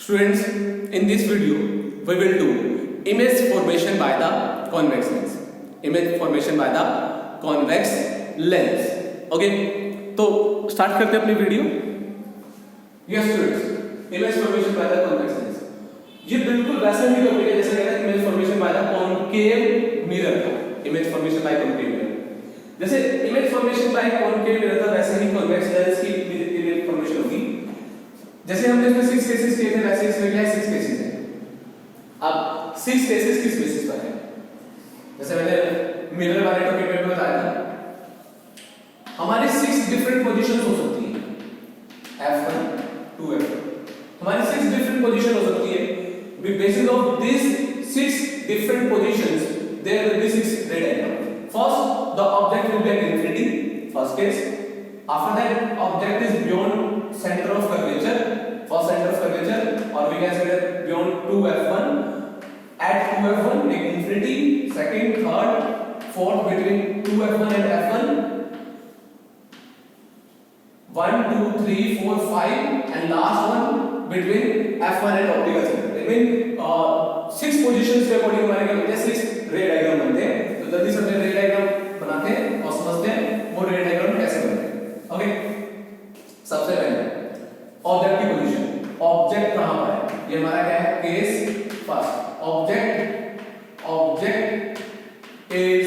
Students, in this video, we will do image formation by the convex lens. Image formation by the convex lens. Okay, तो start करते हैं अपनी video. Yes students, image formation by the convex lens. ये बिल्कुल वैसा ही topic है जैसे कहते हैं image formation by the concave mirror का. Image formation by concave mirror. जैसे image formation by concave mirror था वैसे ही convex lens की image formation होगी. जैसे हमने इसमें 6 केसेस किए थे वैसे इसमें क्या है 6 केसेस है. अब 6 केसेस किस बेसिस पर है? जैसे मैंने मिरर वाले टॉपिक में बताया था हमारी 6 डिफरेंट पोजीशंस हो सकती है f1 to f2. हमारी 6 डिफरेंट पोजीशन हो सकती है. Basis of this 6 different positions there will be 6 ray diagram. First the object will be at infinity, first case. After that object is beyond center of curvature, first center of curvature, or we can say that beyond 2f1. At 2f1 take infinity, second, third, fourth between 2f1 and f1, 1 2 3 4 5 and last one between f1 and optical center. I mean 6 positions के according हमारे क्या बनते हैं 6 ray diagram बनते हैं. तो जल्दी से अपने रे डायग्राम बनाते हैं और समझते हैं वो रे डायग्राम कैसे बनते हैं. ओके, सबसे पहले ऑब्जेक्ट की पोजीशन. ऑब्जेक्ट कहां पर है? ये हमारा क्या है case first. Object is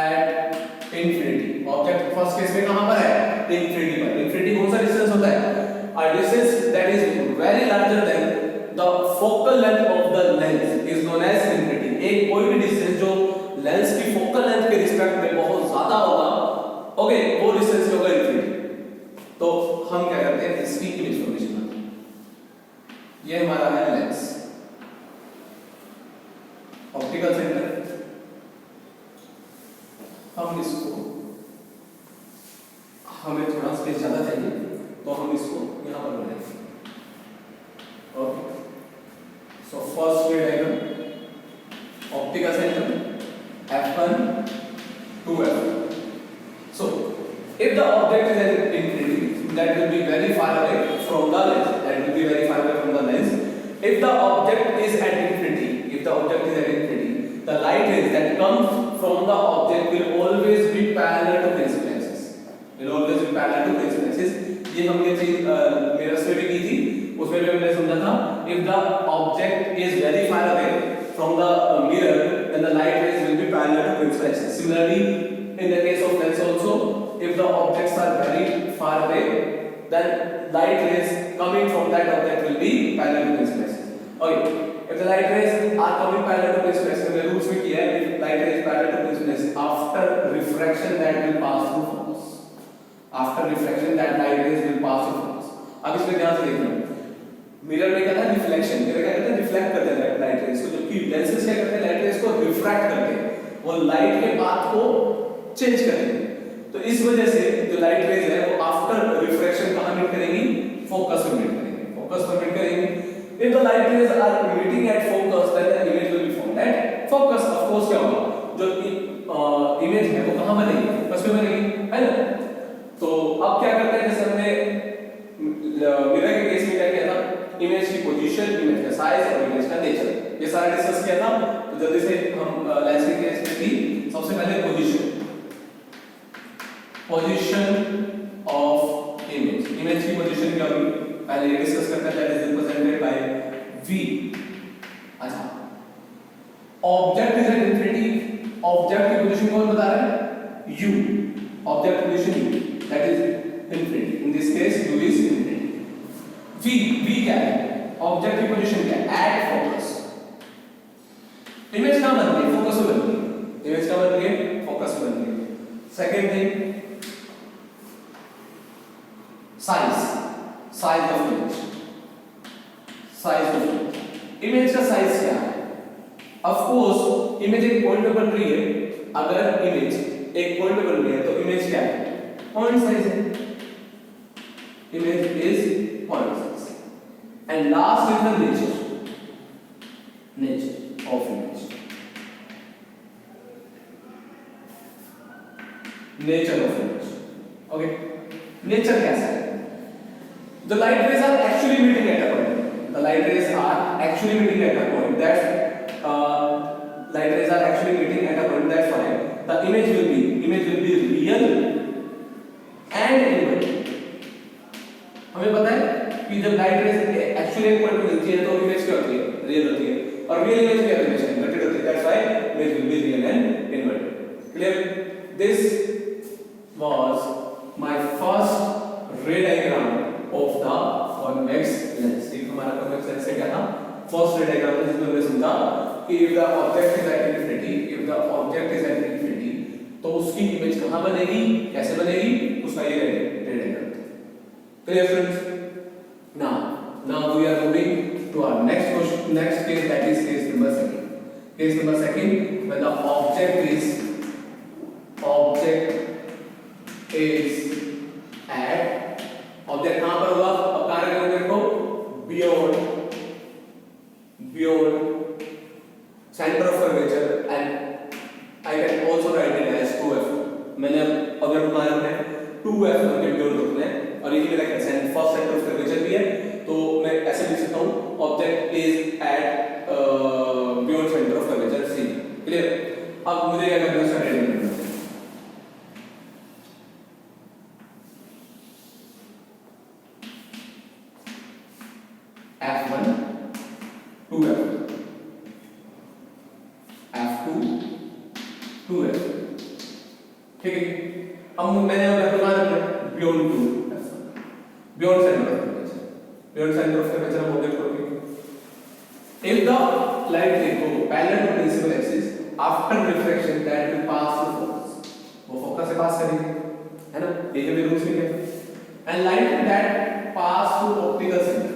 at infinity. Object first case में कहां पर है? इंफिनिटी पर. इंफिनिटी कौन सा डिस्टेंस होता है? A distance that is very larger than the focal length of the lens is known as infinity. एक कोई भी डिस्टेंस जो लेंस की फोकल लेंथ के रिस्पेक्ट में बहुत ज्यादा होगा, ओके, वो डिस्टेंस होगा इंफिनिटी. तो हम क्या करते हैं इसकी इमेज फॉर्मेशन बनाते हैं. ये हमारा है लेंस, ऑप्टिकल सेंटर. हम इसको हमें थोड़ा स्पेस ज्यादा चाहिए तो हम इसको यहां पर बनाएंगे. Okay, so first ray diagram optical centre f1 to f2. So, if the object is at infinity, that will be very far away from the lens. That will be very far away from the lens. If the object is at infinity, the light rays that comes from the object will always be parallel to principal axis. ये हमने चीज mirrors में भी की थी. उसमें भी हमने समझा था if the object is very far away from the mirror, then the light rays will be parallel to principal axis. Similarly, in the case of lens also, if the objects are very far away, then light rays coming from that object will be parallel to principal axis. Okay, if the light rays are coming parallel to principal axis, the rules में किया है if light rays parallel to principal axis, after refraction that will pass through focus. After refraction that light rays will pass through focus. अब इसमें ध्यान से देखना. Mirror में क्या था रिफ्लेक्शन. मिरर क्या करते हैं रिफ्लेक्ट करते हैं लाइट रेज को, जबकि लेंसेज क्या करते हैं लाइट रेज को रिफ्रैक्ट करते हैं. वो लाइट के पाथ को चेंज करेंगे. तो इस वजह से जो लाइट रेज है वो आफ्टर रिफ्रैक्शन कहां मीट करेंगी? फोकस पर मीट करेंगे. फोकस पर मीट करेंगे. If the light rays are meeting at focus then the image will be formed at focus. Of course क्या होगा जो इमेज है वो कहां बनेगी? फोकस में बनेगी, है ना. तो अब क्या करते हैं जैसे हमने मिरर के केस में क्या किया था इमेज की पोजीशन, इमेज का साइज और इमेज का नेचर, ये सारा डिस्कस किया था. तो जल्दी से हम लेंस के केस में भी सबसे पहले पोजीशन ऑफ इमेज की पोजीशन क्या होगी पहले ये डिस्कस करते हैं. That is represented by v. अच्छा, object is at infinity. Object की पोजीशन कौन बता रहा है? u. Object position u, that is infinity. In this case u is infinity. v क्या है? ऑब्जेक्ट की पोजीशन क्या है? At focus. इमेज कहां बन रही है? फोकस में बन रही है. इमेज कहां बन रही है? फोकस में बन रही है. Second thing size of image. Image का साइज क्या है? ऑफ कोर्स इमेज एक पॉइंट पे बन रही है. अगर इमेज एक पॉइंट पे बन रही है तो इमेज क्या है? पॉइंट साइज है. Image is point size. And last is the nature of image. Nature of image. Okay, nature कैसा है? The light rays are actually meeting at a point. The light actually meeting at a point, that's light rays are actually meeting at a point, that's why the image will be real and inverted. हमें पता है कि जब light rays actually एक point पे मिलती है तो इमेज क्या होती है, रियल होती है, और रियल इमेज क्या होती है, इन्वर्टेड होती है, that's why image will be real and inverted. Clear? This was my first ray diagram of the convex lens. एक हमारा कॉन्वेक्स लेंस क्या था, फर्स्ट रे डायग्राम जिसमें हमने समझा कि if the object is at infinity, तो उसकी इमेज कहां बनेगी, कैसे बनेगी, उसका ये रे diagram. Clear friends? Now we are moving to our next question, next case, that is case number second. Case number second, when the object is at object कहाँ पर होगा, अब कहाँ रखेंगे मेरे को, beyond center of curvature, and I can also write it as 2f. मैंने अब अगर कहाँ रखना है 2f के beyond रखना है, और ये मेरा कैसे है, फर्स्ट सेंटर ऑफ कर्वेचर भी है, तो मैं ऐसे लिख सकता हूँ object is at beyond centre of curvature C. Clear? अब मुझे क्या करना है, स्टार्ट करना है. f1 2f, f2 2f. ठीक है, अब मैंने beyond 2, beyond center of curvature. Beyond center of curvature हम object को रखेंगे. If the light ray go parallel to principal axis after refraction, that will pass through focus. वो focus से pass करेगी, है ना? ये जो रूल्स लिखे हैं. And light that pass through optical center,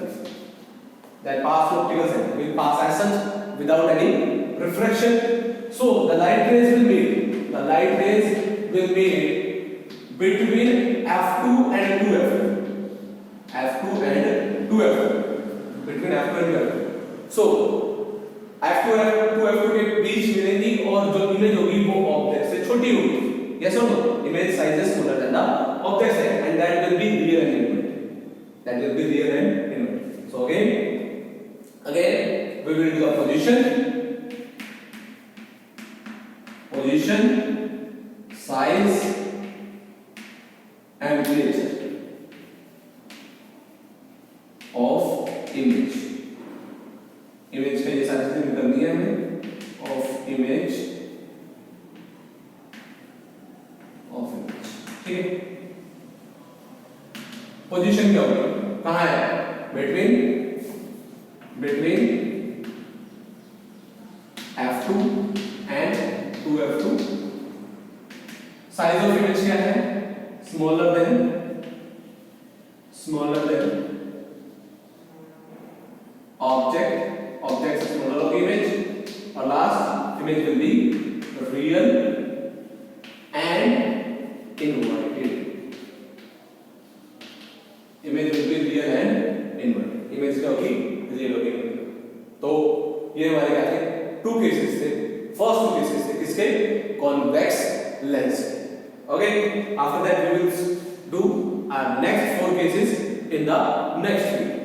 will pass as such without any refraction. So the light rays will meet between f2 and 2f. f2 and 2f, between f2 and 2f. So f2 और 2f के बीच मिलेंगी और जो image होगी वो object से छोटी होगी. Yes or no? Image size is smaller than the object size, and that will be real and inverted. So again we will do the position, size and creation of image का ये सारी चीजें करनी है हमें, of image, ठीक है. Position क्या होगी, कहाँ है, between f2 and 2f2. Size of image क्या है, स्मॉलर देन object से smaller होगी image, और last image will be real and inverted. Image will be real and inverted. Image क्या होगी, real होगी. तो ये हमारे क्या थे, 2 cases थे. First 2 cases थे किसके, convex lens. Okay, after that we will do our next 4 cases in the next video.